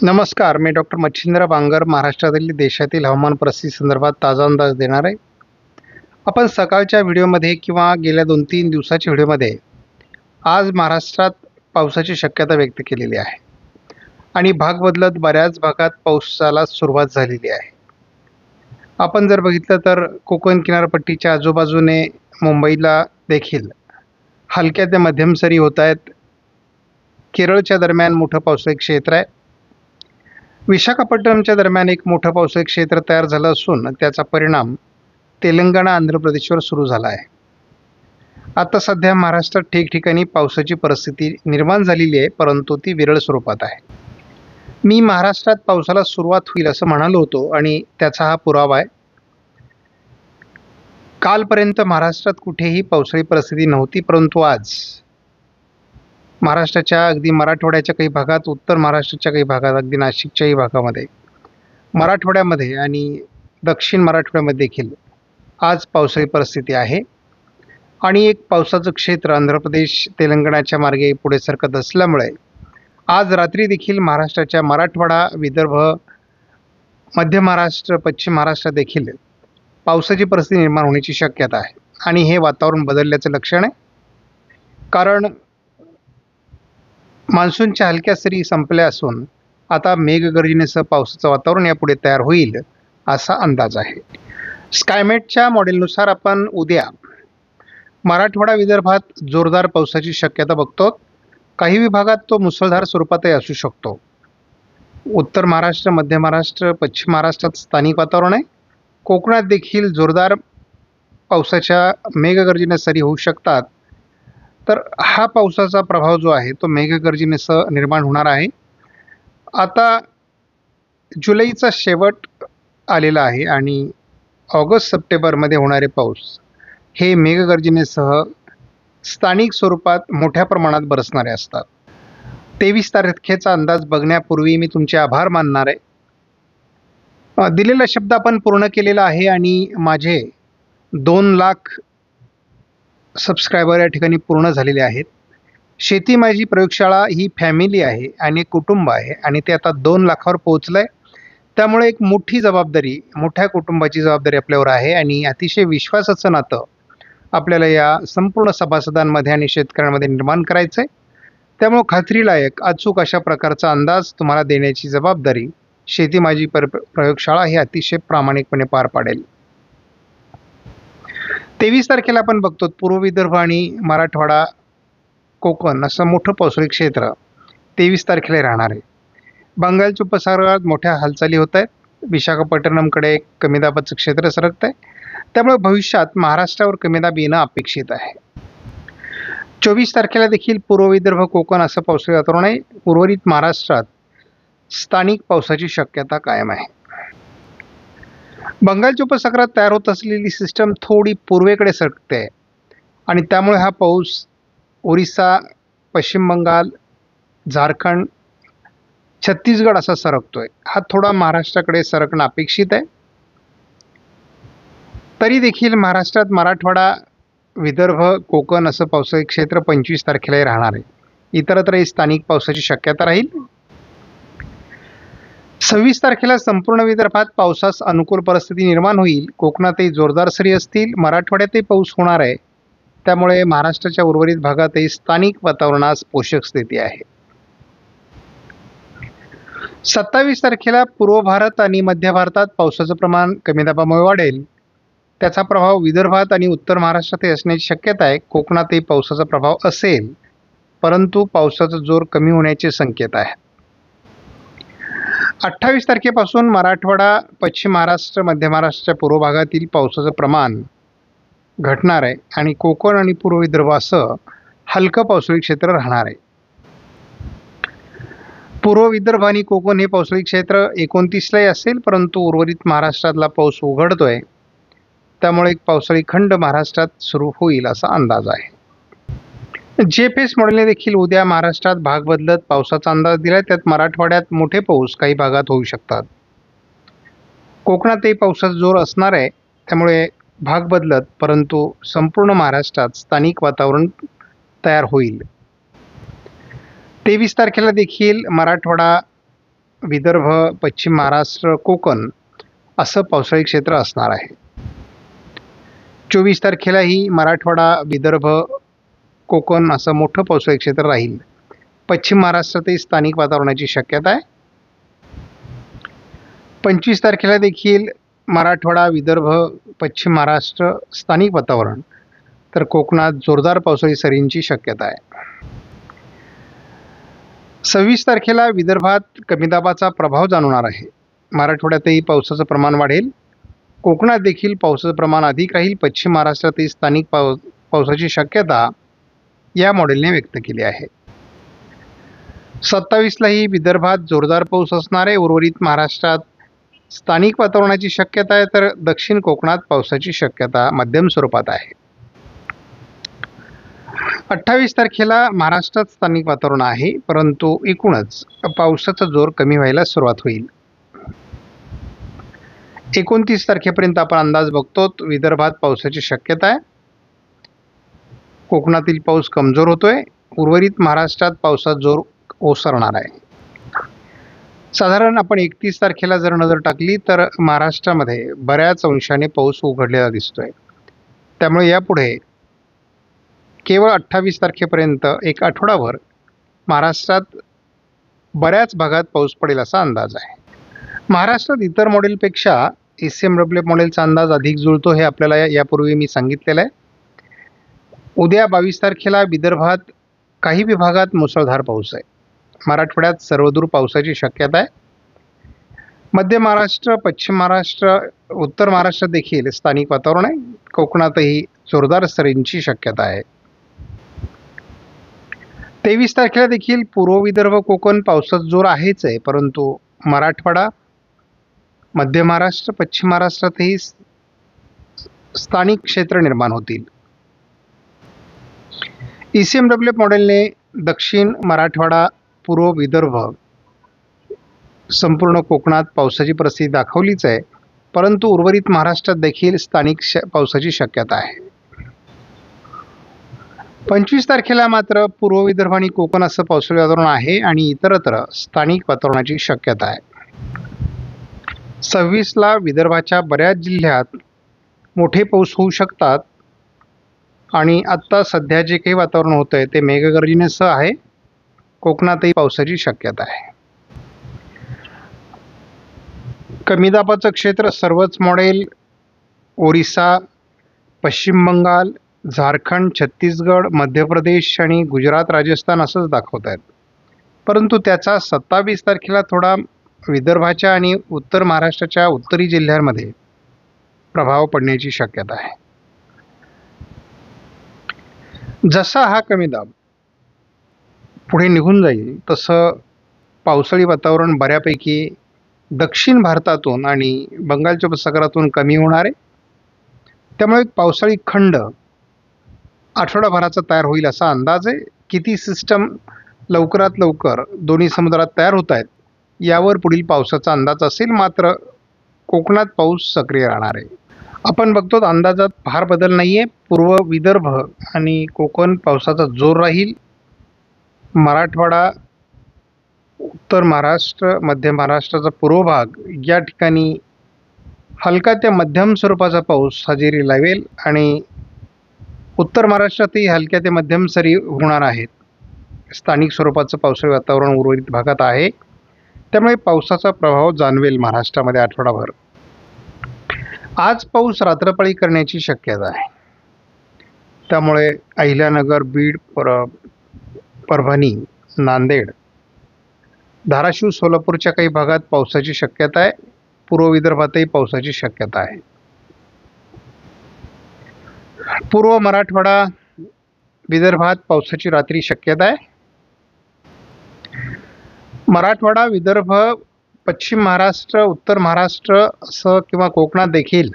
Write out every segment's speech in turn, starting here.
नमस्कार, मी डॉक्टर मच्छिंद्र बांगर महाराष्ट्रातील देशातील हवामान परिस्थिती संदर्भात ताजा अंदाज देणार आहे. आपण सकाळच्या व्हिडिओमध्ये किंवा गेल्या 2-3 दिवसाच्या व्हिडिओमध्ये आज महाराष्ट्रात पावसाची शक्यता व्यक्त केलेली आहे आणि भाग बदलत बऱ्याच भागात पावसाला सुरुवात झालेली आहे. आपण जर बघितलं तर कोकण किनारपट्टीच्या आजूबाजूने मुंबईला देखील हलक्या ते मध्यम सरी होत आहेत. केरळच्या दरम्यान मोठं पावसाचं क्षेत्र आहे. विशाखापट्टणमच्या दरम्यान एक मोठं पावसाचं क्षेत्र तयार झालं असून त्याचा परिणाम तेलंगणा आंध्र प्रदेशवर सुरू झाला आहे. आता सध्या महाराष्ट्रात ठिकठिकाणी पावसाची परिस्थिती निर्माण झालेली आहे, परंतु ती विरळ स्वरूपात आहे. मी महाराष्ट्रात पावसाला सुरुवात होईल असं म्हणालो होतो आणि त्याचा हा पुरावा आहे. कालपर्यंत महाराष्ट्रात कुठेही पावसाळी परिस्थिती नव्हती, परंतु आज महाराष्ट्राच्या अगदी मराठवाड्याच्या काही भागात, उत्तर महाराष्ट्राच्या काही भागात, अगदी नाशिकच्याही भागामध्ये, मराठवाड्यामध्ये आणि दक्षिण मराठवाड्यामध्ये देखील आज पावसाळी परिस्थिती आहे. आणि एक पावसाचं क्षेत्र आंध्र प्रदेश तेलंगणाच्या मार्गे पुढे सरकत असल्यामुळे आज रात्री देखील महाराष्ट्राच्या मराठवाडा, विदर्भ, मध्य महाराष्ट्र, पश्चिम महाराष्ट्रात देखील पावसाची परिस्थिती निर्माण होण्याची शक्यता आहे. आणि हे वातावरण बदलल्याचं लक्षण आहे, कारण मान्सूनच्या हलक्या सरी संपल्या असून आता मेघगर्जनेसह पावसाचं वातावरण यापुढे तयार होईल असा अंदाज आहे. स्कायमेटच्या मॉडेलनुसार आपण उद्या मराठवाडा, विदर्भात जोरदार पावसाची शक्यता बघतो. काही विभागात तो मुसळधार स्वरूपातही असू शकतो. उत्तर महाराष्ट्र, मध्य महाराष्ट्र, पश्चिम महाराष्ट्रात स्थानिक वातावरण आहे. कोकणात देखील जोरदार पावसाच्या मेघगर्जने सरी होऊ शकतात. तर हा पावसाचा प्रभाव जो आहे तो मेघगर्जनेसह निर्माण होणार आहे. आता जुलैचा शेवट आलेला आहे आणि ऑगस्ट सप्टेंबरमध्ये होणारे पाऊस हे मेघगर्जनेसह स्थानिक स्वरूपात मोठ्या प्रमाणात बरसणारे असतात. 23 तारखेचा अंदाज बघण्यापूर्वी मी तुमचे आभार मानणार आहे. दिलेला शब्द आपण पूर्ण केलेला आहे आणि माझे 2 लाख सबस्क्रायबर या ठिकाणी पूर्ण झालेले आहेत. शेती माझी प्रयोगशाळा ही फॅमिली आहे आणि कुटुंब आहे आणि ते आता 2 लाखावर पोहोचलं आहे. त्यामुळे एक मोठी जबाबदारी, मोठ्या कुटुंबाची जबाबदारी आपल्यावर आहे आणि अतिशय विश्वासाचं नातं आपल्याला या संपूर्ण सभासदांमध्ये आणि शेतकऱ्यांमध्ये निर्माण करायचं आहे. त्यामुळे खात्रीलायक अचूक अशा प्रकारचा अंदाज तुम्हाला देण्याची जबाबदारी शेती माझी प्रयोगशाळा ही अतिशय प्रामाणिकपणे पार पाडेल. 23 तारखेला आपण बघतो पूर्व विदर्भ आणि मराठवाडा, कोकण असं मोठं पावसाळी क्षेत्र 23 तारखेला राहणार आहे. बंगालच्या उपसागरात मोठ्या हालचाली होत आहेत. विशाखापट्टणमकडे एक कमी दाबाचं क्षेत्र सरकत आहे. त्यामुळे भविष्यात महाराष्ट्रावर कमी दाब येणं अपेक्षित आहे. 24 तारखेला देखील पूर्व विदर्भ, कोकण असं पावसाळी वातावरण आहे. उर्वरित महाराष्ट्रात स्थानिक पावसाची शक्यता कायम आहे. बंगालच्या उपसागरात तयार होत असलेली सिस्टम थोडी पूर्वेकडे सरकते आहे आणि त्यामुळे हा पाऊस ओरिसा, पश्चिम बंगाल, झारखंड, छत्तीसगड असा सरकतोय. हा थोडा महाराष्ट्राकडे सरकणं अपेक्षित आहे. तरी देखील महाराष्ट्रात मराठवाडा, विदर्भ, कोकण असं पावसाळी क्षेत्र 25 तारखेलाही राहणार आहे. इतरत्रही स्थानिक पावसाची शक्यता राहील. 26 तारखेला संपूर्ण विदर्भात पावसास अनुकूल परिस्थिती निर्माण होईल. कोकणातही जोरदार सरी असतील. मराठवाड्यातही पाऊस होणार आहे. त्यामुळे महाराष्ट्राच्या उर्वरित भागातही स्थानिक वातावरणास पोषक स्थिती आहे. 27 तारखेला पूर्व भारत आणि मध्य भारतात पावसाचं प्रमाण कमी दाबामुळे वाढेल. त्याचा प्रभाव विदर्भात आणि उत्तर महाराष्ट्रातही असण्याची शक्यता आहे. कोकणातही पावसाचा प्रभाव असेल, परंतु पावसाचा जोर कमी होण्याचे संकेत आहे. 28 तारखेपासून मराठवाडा, पश्चिम महाराष्ट्र, मध्य महाराष्ट्राच्या पूर्व भागातील पावसाचं प्रमाण घटणार आहे आणि कोकण आणि पूर्व विदर्भ असं हलकं पावसाळी क्षेत्र राहणार आहे. पूर्व विदर्भ आणि कोकण हे पावसाळी क्षेत्र 29लाही असेल, परंतु उर्वरित महाराष्ट्रातला पाऊस उघडतोय. त्यामुळे एक पावसाळी खंड महाराष्ट्रात सुरू होईल असा अंदाज आहे. जीएफएस मॉडेलने देखील उद्या महाराष्ट्रात भाग बदलत पावसाचा अंदाज दिलाय. त्यात मराठवाड्यात मोठे पाऊस काही भागात होऊ शकतात. कोकणातही पावसाचा जोर असणार आहे. त्यामुळे भाग बदलत परंतु संपूर्ण महाराष्ट्रात स्थानिक वातावरण तयार होईल. 23 तारखेला देखील मराठवाडा, विदर्भ, पश्चिम महाराष्ट्र, कोकण असं पावसाळी क्षेत्र असणार आहे. 24 तारखेलाही मराठवाडा, विदर्भ, कोकण असं मोठं पावसाळी क्षेत्र राहील. पश्चिम महाराष्ट्रातही स्थानिक वातावरणाची शक्यता आहे. 25 तारखेला देखील मराठवाडा, विदर्भ, पश्चिम महाराष्ट्र स्थानिक वातावरण, तर कोकणात जोरदार पावसाळी सरींची शक्यता आहे. 26 तारखेला विदर्भात कमी दाबाचा प्रभाव जाणवणार आहे. मराठवाड्यातही पावसाचं प्रमाण वाढेल. कोकणात देखील पावसाचं प्रमाण अधिक राहील. पश्चिम महाराष्ट्रातही स्थानिक पावसाची शक्यता या मॉडेलने व्यक्त केली आहे. 27लाही विदर्भात जोरदार पाऊस असणार आहे. उर्वरित महाराष्ट्रात स्थानिक वातावरणाची शक्यता आहे, तर दक्षिण कोकणात पावसाची शक्यता मध्यम स्वरूपात आहे. 28 तारखेला महाराष्ट्रात स्थानिक वातावरण आहे, परंतु एकूणच पावसाचा जोर कमी व्हायला सुरुवात होईल. 29 तारखेपर्यंत आपण अंदाज बघतो, विदर्भात पावसाची शक्यता आहे. कोकणातील पाऊस कमजोर होतोय. उर्वरित महाराष्ट्रात पावसाचा जोर ओसरणार आहे. साधारण आपण 31 तारखेला जर नजर टाकली तर महाराष्ट्रामध्ये बऱ्याच अंशाने पाऊस उघडलेला दिसतोय. त्यामुळे यापुढे केवळ 28 तारखेपर्यंत एक आठवडाभर महाराष्ट्रात बऱ्याच भागात पाऊस पडेल असा अंदाज आहे. महाराष्ट्रात इतर मॉडेलपेक्षा ECMWF मॉडेलचा अंदाज अधिक जुळतो, हे आपल्याला यापूर्वी मी सांगितलेलं आहे. उद्या 22 तारखेला विदर्भात काही विभागात मुसळधार पाऊस आहे. मराठवाड्यात सर्वदूर पावसाची शक्यता आहे. मध्य महाराष्ट्र, पश्चिम महाराष्ट्र, उत्तर महाराष्ट्रात देखील स्थानिक वातावरण आहे. कोकणातही जोरदार सरींची शक्यता आहे. 23 तारखेला देखील पूर्व विदर्भ, कोकण पावसाचा जोर आहेच आहे, परंतु मराठवाडा, मध्य महाराष्ट्र, पश्चिम महाराष्ट्रातही स्थानिक क्षेत्र निर्माण होतील. ECMWF मॉडेलने दक्षिण मराठवाडा, पूर्व विदर्भ, संपूर्ण कोकणात पावसाची परिस्थिती दाखवलीच आहे, परंतु उर्वरित महाराष्ट्रात देखील स्थानिक पावसाची शक्यता आहे. 25 तारखेला मात्र पूर्व विदर्भ आणि कोकण असं पावसाळी वातावरण आहे आणि इतरत्र स्थानिक वातावरणाची शक्यता आहे. 26ला विदर्भाच्या बऱ्याच जिल्ह्यात मोठे पाऊस होऊ शकतात आणि आत्ता सध्या जे काही वातावरण होतं आहे ते मेघगर्जनेसह आहे. कोकणातही पावसाची शक्यता आहे. कमी दाबाचं क्षेत्र सर्वच मॉडेल ओरिसा, पश्चिम बंगाल, झारखंड, छत्तीसगड, मध्य प्रदेश आणि गुजरात, राजस्थान असंच दाखवत आहेत, परंतु त्याचा 27 तारखेला थोडा विदर्भाच्या आणि उत्तर महाराष्ट्राच्या उत्तरी जिल्ह्यांमध्ये प्रभाव पडण्याची शक्यता आहे. जसा हा कमी दाब पुढे निघून जाईल तसं पावसाळी वातावरण बऱ्यापैकी दक्षिण भारतातून आणि बंगालच्या उपसागरातून कमी होणार आहे. त्यामुळे पावसाळी खंड आठवडाभराचा तयार होईल असा अंदाज आहे. किती सिस्टम लवकरात लवकर दोन्ही समुद्रात तयार होत आहेत यावर पुढील पावसाचा अंदाज असेल. मात्र कोकणात पाऊस सक्रिय राहणार आहे. आपण बघतो अंदाजात फार बदल नाही आहे. पूर्व विदर्भ आणि कोकण पावसाचा जोर राहील. मराठवाडा, उत्तर महाराष्ट्र, मध्य महाराष्ट्राचा पूर्व भाग या ठिकाणी हलका ते मध्यम स्वरूपाचा पाऊस हजेरी लावेल आणि उत्तर महाराष्ट्रातही हलक्या ते मध्यम सरी होणार आहेत. स्थानिक स्वरूपाचं पावसाळी वातावरण उर्वरित भागात आहे, त्यामुळे पावसाचा प्रभाव जाणवेल महाराष्ट्रामध्ये आठवडाभर. आज पाऊस रात्रपाळी करण्याची शक्यता आहे. त्यामुळे अहिल्यानगर, बीड, परभणी, नांदेड, धाराशिव, सोलापूरच्या काही भागात पावसाची शक्यता आहे. पूर्व विदर्भातही पावसाची शक्यता आहे. पूर्व मराठवाडा, विदर्भात पावसाची रात्री शक्यता आहे. मराठवाडा, विदर्भ, पश्चिम महाराष्ट्र, उत्तर महाराष्ट्र असं किंवा कोकणात देखील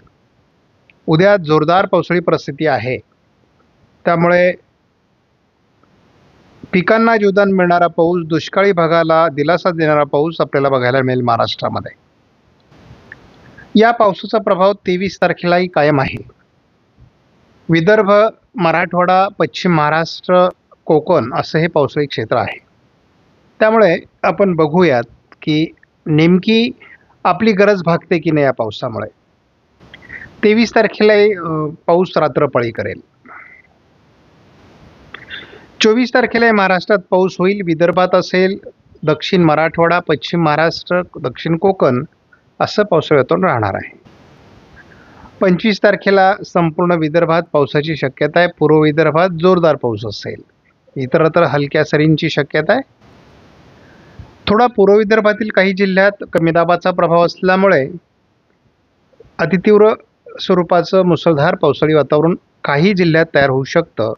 उद्या जोरदार पावसाळी परिस्थिती आहे. त्यामुळे पिकांना जीवदान मिळणारा पाऊस, दुष्काळी भागाला दिलासा देणारा पाऊस आपल्याला बघायला मिळेल महाराष्ट्रामध्ये. या पावसाचा प्रभाव 23 तारखेलाही कायम आहे. विदर्भ, मराठवाडा, पश्चिम महाराष्ट्र, कोकण असं हे पावसाळी क्षेत्र आहे. त्यामुळे आपण बघूयात की नेमकी आपली गरज भागते की नाही या पावसामुळे. 23 तारखेला पाऊस रात्रपाळी करेल. 24 तारखेला महाराष्ट्रात पाऊस होईल. विदर्भात असेल, दक्षिण मराठवाडा, पश्चिम महाराष्ट्र, दक्षिण कोकण असं पावसाळी वातावरण राहणार आहे. 25 तारखेला संपूर्ण विदर्भात पावसाची शक्यता आहे. पूर्व विदर्भात जोरदार पाऊस असेल. इतरत्र हलक्या सरींची शक्यता आहे. थोडा पूर्व विदर्भातील काही जिल्ह्यात कमी दाबाचा प्रभाव असल्यामुळे अतितीव्र स्वरूपाचं मुसळधार पावसाळी वातावरण काही जिल्ह्यात तयार होऊ शकतं.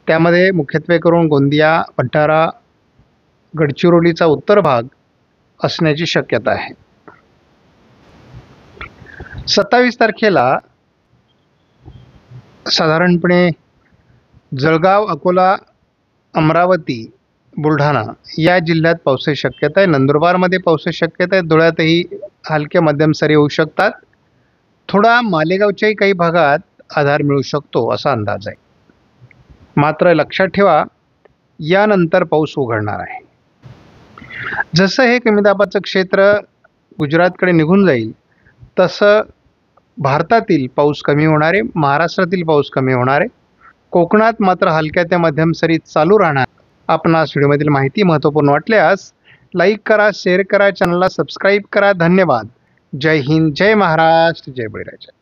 त्यामध्ये मुख्यत्वे करून गोंदिया, भंडारा, गडचिरोलीचा उत्तर भाग असण्याची शक्यता आहे. 27 तारखेला साधारणपणे जळगाव, अकोला, अमरावती, बुलढाणा या जिल्ह्यात पावसाची शक्यता आहे. नंदुरबारमध्ये पावसाची शक्यता आहे. धुळ्यातही हलक्या मध्यम सरी होऊ शकतात. थोडा मालेगावच्याही काही भागात आधार मिळू शकतो असा अंदाज आहे. मात्र लक्षात ठेवा, यानंतर पाऊस उघडणार आहे. जसं हे कमी दाबाचं क्षेत्र गुजरातकडे निघून जाईल तसं भारतातील पाऊस कमी होणार आहे. महाराष्ट्रातील पाऊस कमी होणार आहे. कोकणात मात्र हलक्या ते मध्यम सरी चालू राहणार. आपणास व्हिडिओमधील माहिती महत्त्वपूर्ण वाटल्यास लाईक करा, शेअर करा, चॅनलला सबस्क्राईब करा. धन्यवाद. जय हिंद, जय महाराष्ट्र, जय बळीराजा.